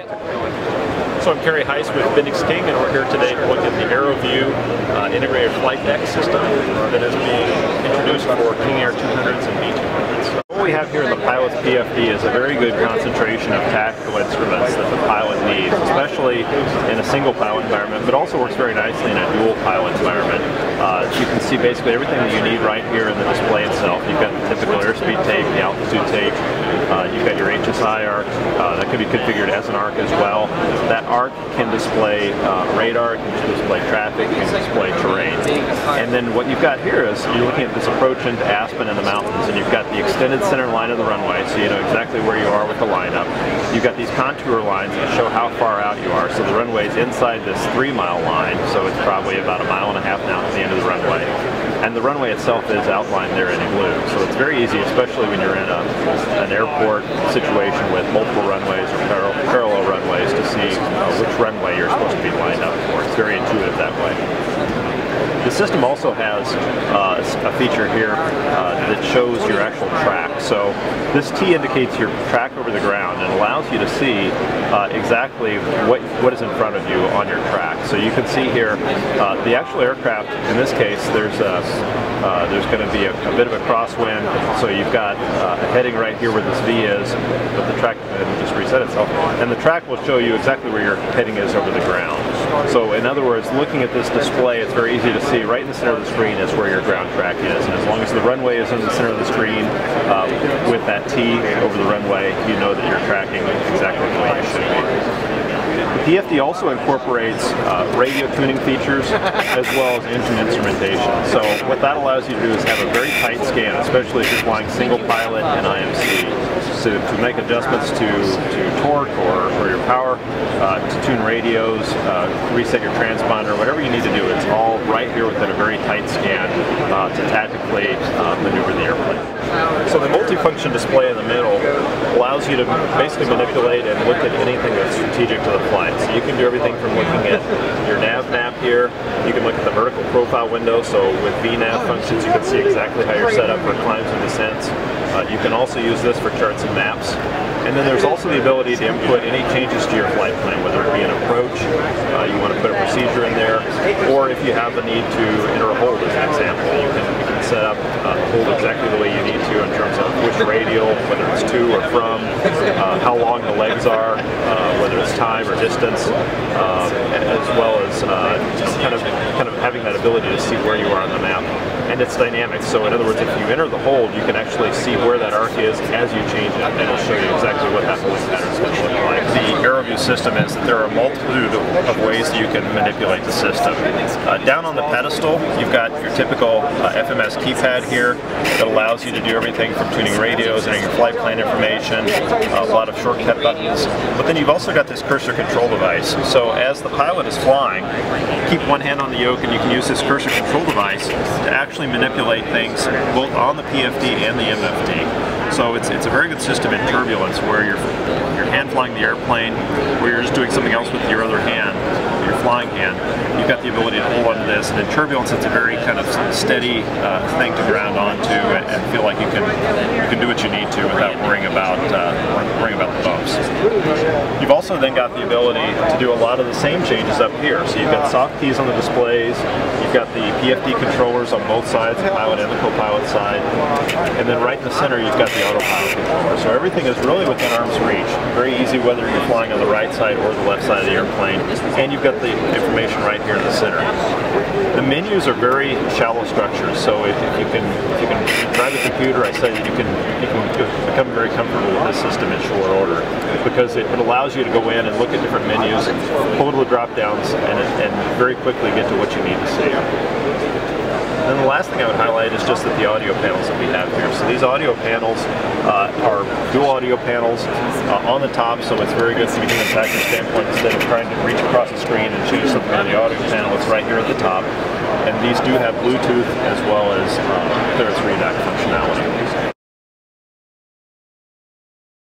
So I'm Kerry Heiss with BendixKing, and we're here today to look at the AeroVue integrated flight deck system that is being introduced for King Air 200s and B200s. What we have here in the pilot's PFD is a very good concentration of tactical instruments that the pilot needs, especially in a single pilot environment, but also works very nicely in a dual pilot environment. You can see basically everything that you need right here in the display itself. You've got the typical airspeed tape, the altitude tape, you've got your HSI arc, that can be configured as an arc as well. That arc can display radar, it can display traffic, it can display terrain. And then what you've got here is you're looking at this approach into Aspen and the mountains, and you've got the extended center line of the runway, so you know exactly where you are with the lineup. You've got these contour lines that show how far out you are. So the runway is inside this 3-mile line, so it's probably about 1.5 miles now to the end of the runway. And the runway itself is outlined there in blue, so it's very easy, especially when you're in an airport situation with multiple runways or parallel runways, to see which runway you're supposed to be lined up for. It's very intuitive that way. The system also has a feature here that shows your actual track. So this T indicates your track over the ground and allows you to see exactly what is in front of you on your track. So you can see here the actual aircraft. In this case, there's going to be a bit of a crosswind. So you've got a heading right here where this V is, but the track will just reset itself, and the track will show you exactly where your heading is over the ground. So in other words, looking at this display, it's very easy to see right in the center of the screen is where your ground track is. And as long as the runway is in the center of the screen with that T over the runway, you know that you're tracking exactly the way you should be. The PFD also incorporates radio tuning features as well as engine instrumentation. So what that allows you to do is have a very tight scan, especially if you're flying single pilot and IMC, to make adjustments to torque or your power, to tune radios, reset your transponder, whatever you need to do. It's all right here within a very tight scan to tactically maneuver the airplane. So the multifunction display in the middle allows you to basically manipulate and look at anything that's strategic to the flight. So you can do everything from looking at your nav map here. You can look at the vertical profile window, so with VNAV functions you can see exactly how you're set up for climbs and descents. You can also use this for charts and maps. And then there's also the ability to input any changes to your flight plan, whether it be an approach, you want to put a procedure in there, or if you have a need to enter a hold as an example, you can set up a hold exactly the way you need to in terms of which radial, whether it's to or from, how long the legs are, whether it's time or distance, as well as kind of having that ability to see where you are on the map. And it's dynamic, so in other words, if you enter the hold, you can actually see where that arc is as you change it, and it'll show you exactly what that holding pattern is going to look like. The AeroVue system is that there are a multitude of ways that you can manipulate the system. Down on the pedestal, you've got your typical FMS keypad here that allows you to do everything from tuning radios, entering your flight plan information, a lot of shortcut buttons. But then you've also got this cursor control device. So as the pilot is flying, keep one hand on the yoke and you can use this cursor control device to actually manipulate things both on the PFD and the MFD. So it's a very good system in turbulence where you're hand flying the airplane, where you're just doing something else with your other hand, your flying hand. You've got the ability to hold onto this, and in turbulence it's a very kind of steady thing to ground onto and feel like you can do what you need to without worrying about the bumps. You've also then got the ability to do a lot of the same changes up here. So you've got soft keys on the displays, you've got the PFD controllers on both sides, the pilot and the co-pilot side, and then right in the center you've got the autopilot controller. So everything is really within arm's reach. Very easy whether you're flying on the right side or the left side of the airplane, and you've got the information right here in the center. The menus are very shallow structures, so if you can drive a computer, I say that you can become very comfortable with this system in short order, because it allows you to go in and look at different menus, pull to the drop downs, and very quickly get to what you need to see. And then the last thing I would highlight is just that the audio panels that we have here. So these audio panels are dual audio panels on the top, so it's very good from a human factor standpoint. Instead of trying to reach across the screen and choose something on the audio panel, it's right here at the top. And these do have Bluetooth as well as clearance redact functionality.